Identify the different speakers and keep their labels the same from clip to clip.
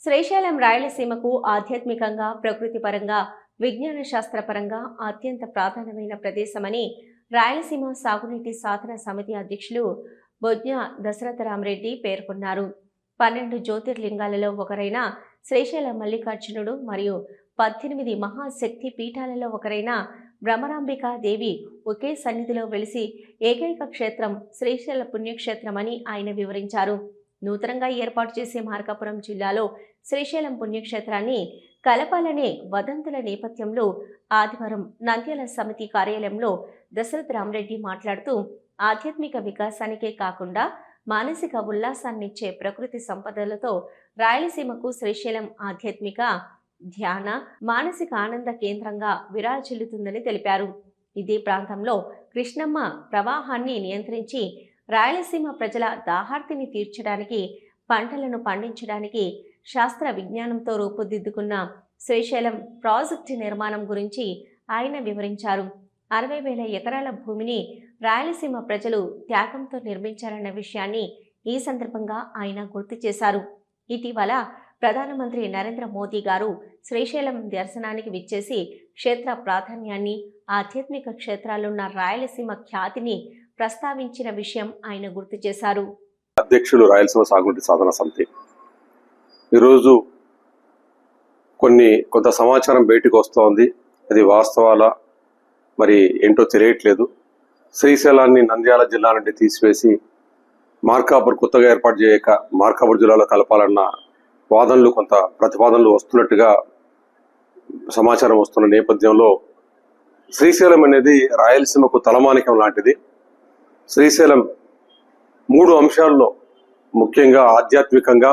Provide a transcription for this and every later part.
Speaker 1: శ్రీశైలం రాయలసీమకు ఆధ్యాత్మికంగా, ప్రకృతి పరంగా, విజ్ఞాన శాస్త్రపరంగా అత్యంత ప్రాధాన్యమైన ప్రదేశమని రాయలసీమ సాగునీటి సాధన సమితి అధ్యక్షులు బొజ్ఞ దశరథరామరెడ్డి పేర్కొన్నారు. 12 జ్యోతిర్లింగాలలో ఒకరైన శ్రీశైలం మల్లికార్జునుడు మరియు 18 మహాశక్తి పీఠాలలో ఒకరైన భ్రమరాంబికా దేవి ఒకే సన్నిధిలో వెలిసి ఏకైక క్షేత్రం శ్రీశైల పుణ్యక్షేత్రమని ఆయన వివరించారు. నూతనంగా ఏర్పాటు చేసే మార్కాపురం జిల్లాలో శ్రీశైలం పుణ్యక్షేత్రాన్ని కలపాలనే వదంతుల నేపథ్యంలో ఆదివారం నంద్యాల సమితి కార్యాలయంలో దశరథరామరెడ్డి మాట్లాడుతూ, ఆధ్యాత్మిక వికాసానికే కాకుండా మానసిక ఉల్లాసాన్నిచ్చే ప్రకృతి సంపదలతో రాయలసీమకు శ్రీశైలం ఆధ్యాత్మిక, ధ్యాన, మానసిక ఆనంద కేంద్రంగా విరాజిల్లుతుందని తెలిపారు. ఇదే ప్రాంతంలో కృష్ణమ్మ ప్రవాహాన్ని నియంత్రించి రాయలసీమ ప్రజల దాహార్తిని తీర్చడానికి, పంటలను పండించడానికి శాస్త్ర విజ్ఞానంతో రూపుదిద్దుకున్న శ్రీశైలం ప్రాజెక్టు నిర్మాణం గురించి ఆయన వివరించారు. 60,000 ఎకరాల భూమిని రాయలసీమ ప్రజలు త్యాగంతో నిర్మించారన్న విషయాన్ని ఈ సందర్భంగా ఆయన గుర్తు చేశారు. ఇటీవల ప్రధానమంత్రి నరేంద్ర మోదీ గారు శ్రీశైలం దర్శనానికి విచ్చేసి క్షేత్ర ప్రాధాన్యాన్ని, ఆధ్యాత్మిక క్షేత్రాలున్న రాయలసీమ ఖ్యాతిని ప్రస్తావించిన విషయం ఆయన గుర్తు చేశారు.
Speaker 2: అధ్యక్షులు రాయలసీమ సాగునీటి సాధన సమితి ఈరోజు కొంత సమాచారం బయటకు వస్తోంది. అది వాస్తవాల మరి ఏంటో తెలియట్లేదు. శ్రీశైలాన్ని నంద్యాల జిల్లా నుండి తీసివేసి మార్కాపూర్ కొత్తగా ఏర్పాటు చేయక మార్కాపూర్ జిల్లాలో కలపాలన్న వాదనలు, కొంత ప్రతిపాదనలు వస్తున్నట్టుగా సమాచారం వస్తున్న నేపథ్యంలో శ్రీశైలం అనేది రాయలసీమకు తలమానికం లాంటిది. శ్రీశైలం 3 అంశాల్లో, ముఖ్యంగా ఆధ్యాత్మికంగా,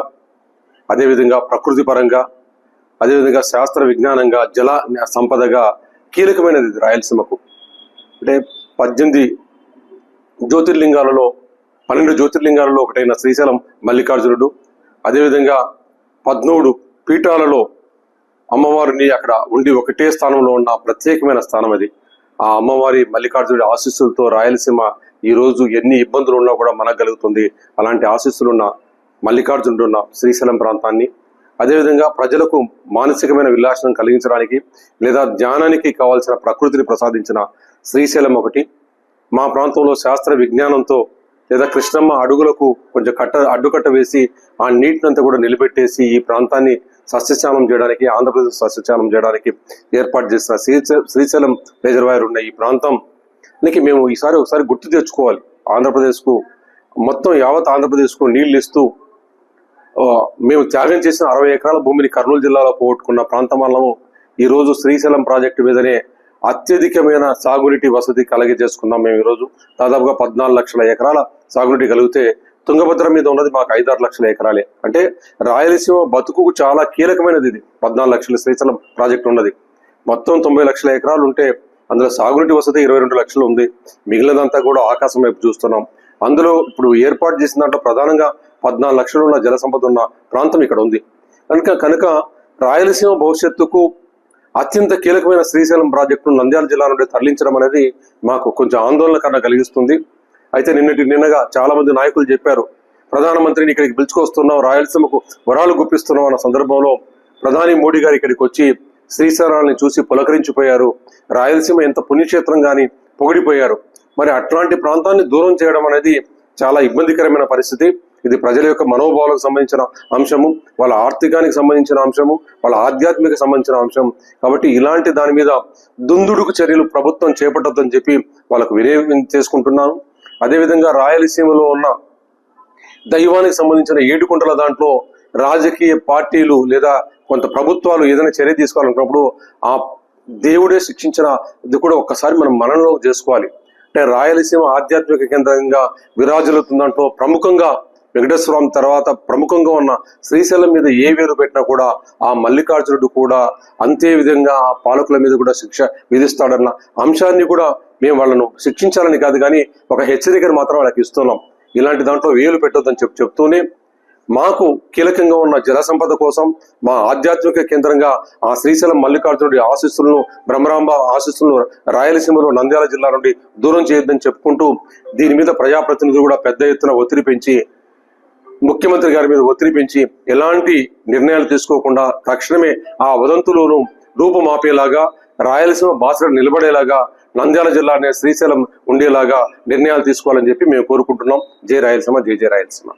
Speaker 2: అదేవిధంగా ప్రకృతి పరంగా, అదేవిధంగా శాస్త్ర విజ్ఞానంగా, జల సంపదగా కీలకమైనది రాయలసీమకు. అంటే 18 జ్యోతిర్లింగాలలో 12 జ్యోతిర్లింగాలలో ఒకటైన శ్రీశైలం మల్లికార్జునుడు, అదేవిధంగా 13 పీఠాలలో అమ్మవారిని అక్కడ ఉండి ఒకటే స్థానంలో ఉన్న ప్రత్యేకమైన స్థానం అది. ఆ అమ్మవారి మల్లికార్జునుడి ఆశీస్సులతో రాయలసీమ ఈ రోజు ఎన్ని ఇబ్బందులు ఉన్నా కూడా మనగలుగుతుంది. అలాంటి ఆశీస్సులున్న మల్లికార్జునుడు ఉన్న శ్రీశైలం ప్రాంతాన్ని, అదేవిధంగా ప్రజలకు మానసికమైన విలాసం కలిగించడానికి లేదా ధ్యానానికి కావాల్సిన ప్రకృతిని ప్రసాదించిన శ్రీశైలం ఒకటి. మా ప్రాంతంలో శాస్త్ర విజ్ఞానంతో లేదా కృష్ణమ్మ అడుగులకు కొంచెం అడ్డుకట్ట వేసి ఆ నీటినంతా కూడా నిలబెట్టేసి ఈ ప్రాంతాన్ని సస్యశ్యామం చేయడానికి, ఆంధ్రప్రదేశ్ సస్యశ్యామం చేయడానికి ఏర్పాటు చేసిన శ్రీశైలం రిజర్వాయర్ ఉన్న ఈ ప్రాంతానికి మేము ఒకసారి గుర్తు తెచ్చుకోవాలి. ఆంధ్రప్రదేశ్కు మొత్తం యావత్ ఆంధ్రప్రదేశ్కు నీళ్లు ఇస్తూ మేము త్యాగం చేసిన 60 ఎకరాల భూమిని కర్నూలు జిల్లాలో పోగొట్టుకున్న ప్రాంతం వల్లము ఈరోజు శ్రీశైలం ప్రాజెక్టు మీదనే అత్యధికమైన సాగునీటి వసతి చేసుకున్నాం. మేము ఈరోజు దాదాపుగా 14 లక్షల ఎకరాల సాగునీటి కలిగితే తుంగభద్ర మీద ఉన్నది మాకు 5-6 లక్షల ఎకరాలే. అంటే రాయలసీమ బతుకుకు చాలా కీలకమైనది ఇది. 14 లక్షల శ్రీశైలం ప్రాజెక్టు ఉన్నది. మొత్తం 90 లక్షల ఎకరాలు ఉంటే అందులో సాగునీటి వసతి 22 లక్షలు ఉంది. మిగిలినదంతా కూడా ఆకాశం వైపు చూస్తున్నాం. అందులో ఇప్పుడు ఏర్పాటు చేసిన దాంట్లో ప్రధానంగా 14 లక్షలు ఉన్న జల సంపద ఉన్న ప్రాంతం ఇక్కడ ఉంది. కనుక రాయలసీమ భవిష్యత్తుకు అత్యంత కీలకమైన శ్రీశైలం ప్రాజెక్టును నంద్యాల జిల్లా నుండి తరలించడం అనేది మాకు కొంచెం ఆందోళన కలిగిస్తుంది. అయితే నిన్నగా చాలా మంది నాయకులు చెప్పారు, ప్రధానమంత్రిని ఇక్కడికి పిలుచుకొస్తున్నాం, రాయలసీమకు వరాలు గుప్పిస్తున్నాం అన్న సందర్భంలో ప్రధాని మోడీ గారు ఇక్కడికి వచ్చి శ్రీశైలాన్ని చూసి పులకరించిపోయారు. రాయలసీమ ఎంత పుణ్యక్షేత్రం కానీ పొగిడిపోయారు. మరి అట్లాంటి ప్రాంతాన్ని దూరం చేయడం అనేది చాలా ఇబ్బందికరమైన పరిస్థితి. ఇది ప్రజల యొక్క మనోభావాలకు సంబంధించిన అంశము, వాళ్ళ ఆర్థికానికి సంబంధించిన అంశము, వాళ్ళ ఆధ్యాత్మిక సంబంధించిన అంశం. కాబట్టి ఇలాంటి దాని మీద దుందుడుకు చర్యలు ప్రభుత్వం చేపట్టద్దని చెప్పి వాళ్ళకు వినియోగం చేసుకుంటున్నాను. అదేవిధంగా రాయలసీమలో ఉన్న దైవానికి సంబంధించిన ఏడుకుంటల దాంట్లో రాజకీయ పార్టీలు లేదా కొంత ప్రభుత్వాలు ఏదైనా చర్య తీసుకోవాలనుకున్నప్పుడు ఆ దేవుడే శిక్షించిన ఇది కూడా ఒక్కసారి మనం మనలో చేసుకోవాలి. అంటే రాయలసీమ ఆధ్యాత్మిక కేంద్రంగా విరాజిల్లుతున్న దాంట్లో ప్రముఖంగా వెంకటేశ్వరం తర్వాత ప్రముఖంగా ఉన్న శ్రీశైలం మీద ఏ వేలు పెట్టినా కూడా ఆ మల్లికార్జునుడు కూడా అంతే విధంగా ఆ పాలకుల మీద కూడా శిక్ష విధిస్తాడన్న అంశాన్ని కూడా మేము వాళ్ళను శిక్షించాలని కాదు కానీ ఒక హెచ్చరికను మాత్రం వాళ్ళకి ఇస్తున్నాం. ఇలాంటి దాంట్లో వేలు పెట్టొద్దని చెప్తూనే మాకు కీలకంగా ఉన్న జల సంపద కోసం మా ఆధ్యాత్మిక కేంద్రంగా ఆ శ్రీశైలం మల్లికార్జునుడి ఆశీస్సులను, భ్రమరాంబ ఆశీస్సులను రాయలసీమలో నంద్యాల జిల్లా నుండి దూరం చేయొద్దని చెప్పుకుంటూ దీని మీద ప్రజాప్రతినిధులు కూడా పెద్ద ఎత్తున ఒత్తిడి పెంచి ముఖ్యమంత్రి గారి మీద ఒత్తిడి పెంచి ఎలాంటి నిర్ణయాలు తీసుకోకుండా తక్షణమే ఆ వదంతులను రూపుమాపేలాగా, రాయలసీమ బాసర నిలబడేలాగా, నంద్యాల జిల్లా అనే శ్రీశైలం ఉండేలాగా నిర్ణయాలు తీసుకోవాలని చెప్పి మేము కోరుకుంటున్నాం. జై రాయలసీమ, జై జై రాయలసీమ.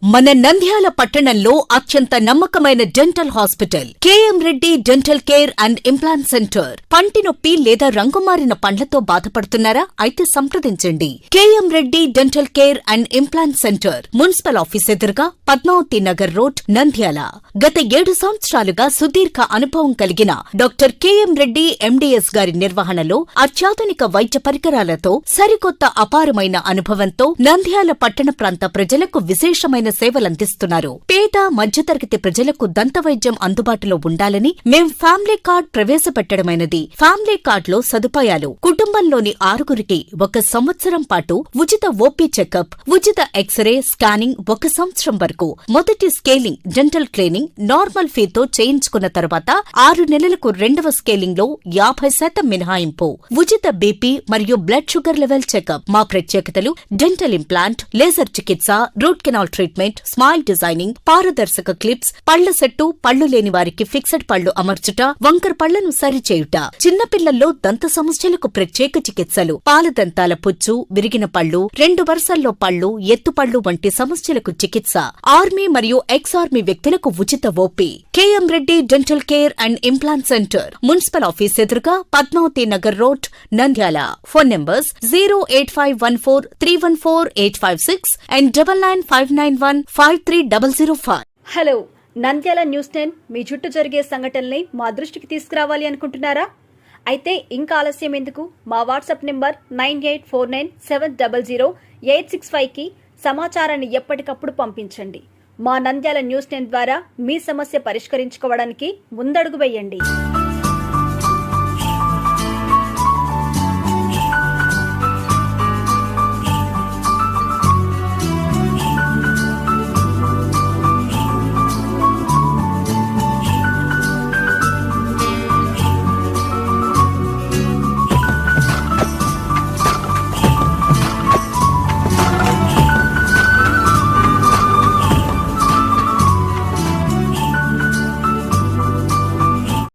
Speaker 3: మన నంద్యాల పట్టణంలో అత్యంత నమ్మకమైన dental hospital KM Reddy dental care and implant centre. పంటి నొప్పి లేదా రంగుమారిన పండ్లతో బాధపడుతున్నారా? అయితే సంప్రదించండి. KM Reddy dental care and implant centre, municipal office ఎదురుగా, పద్మావతి నగర్ రోడ్, నంద్యాల. గత 7 సంవత్సరాలుగా సుదీర్ఘ అనుభవం కలిగిన డాక్టర్ కేఎం రెడ్డి ఎండీఎస్ గారి నిర్వహణలో అత్యాధునిక వైద్య పరికరాలతో సరికొత్త అపారమైన అనుభవంతో నంద్యాల పట్టణ ప్రాంత ప్రజలకు విశేషమైన సేవలందిస్తున్నారు. పేద మధ్యతరగతి ప్రజలకు దంత వైద్యం అందుబాటులో ఉండాలని మేం ఫ్యామిలీ కార్డ్ ప్రవేశపెట్టడమైనది. ఫ్యామిలీ కార్డ్ లో సదుపాయాలు: కుటుంబంలోని 6గురికి 1 సంవత్సరం పాటు ఉచిత ఓపీ చెకప్, ఉచిత ఎక్స్రే స్కానింగ్ 1 సంవత్సరం వరకు, మొదటి స్కేలింగ్ డెంటల్ క్లీనింగ్ నార్మల్ ఫీతో చేయించుకున్న తర్వాత 6 నెలలకు 2వ స్కేలింగ్ లో 50% మినహాయింపు, ఉచిత బీపీ మరియు బ్లడ్ షుగర్ లెవెల్ చెకప్. మా ప్రత్యేకతలు: డెంటల్ ఇంప్లాంట్, లేజర్ చికిత్స, root canal treatment, smile designing, పారదర్శక క్లిప్స్, పళ్ల సెట్టు, పళ్లు లేని వారికి ఫిక్సెడ్ పళ్లు అమర్చుట, వంకర పళ్లను సరిచేయుట, చిన్నపిల్లల్లో దంత సమస్యలకు ప్రత్యేక చికిత్సలు, పాలదంతాల పుచ్చు, విరిగిన పళ్లు, 2 వరుసల్లో పళ్లు, ఎత్తుపళ్లు వంటి సమస్యలకు చికిత్స, ఆర్మీ మరియు ఎక్స్ ఆర్మీ వ్యక్తులకు ఉచిత OP. KM Reddy dental care and implant centre, municipal office ఎదురుగా, Padmavati Nagar road, Nandyal. Phone numbers 08514314856 and 9959153005.
Speaker 4: Hello, Nandyal news 10 మీ చుట్టూ జరిగే సంఘటనల్ని మా దృష్టికి తీసుకురావాలి అనుకుంటున్నారా? అయితే ఇంకా ఆలస్యం ఎందుకు? మా వాట్సాప్ నెంబర్ 9849700865కి సమాచారాన్ని ఎప్పటికప్పుడు పంపించండి. మా నంద్యాల న్యూస్ 10 ద్వారా మీ సమస్య పరిష్కరించుకోవడానికి ముందడుగు వేయండి.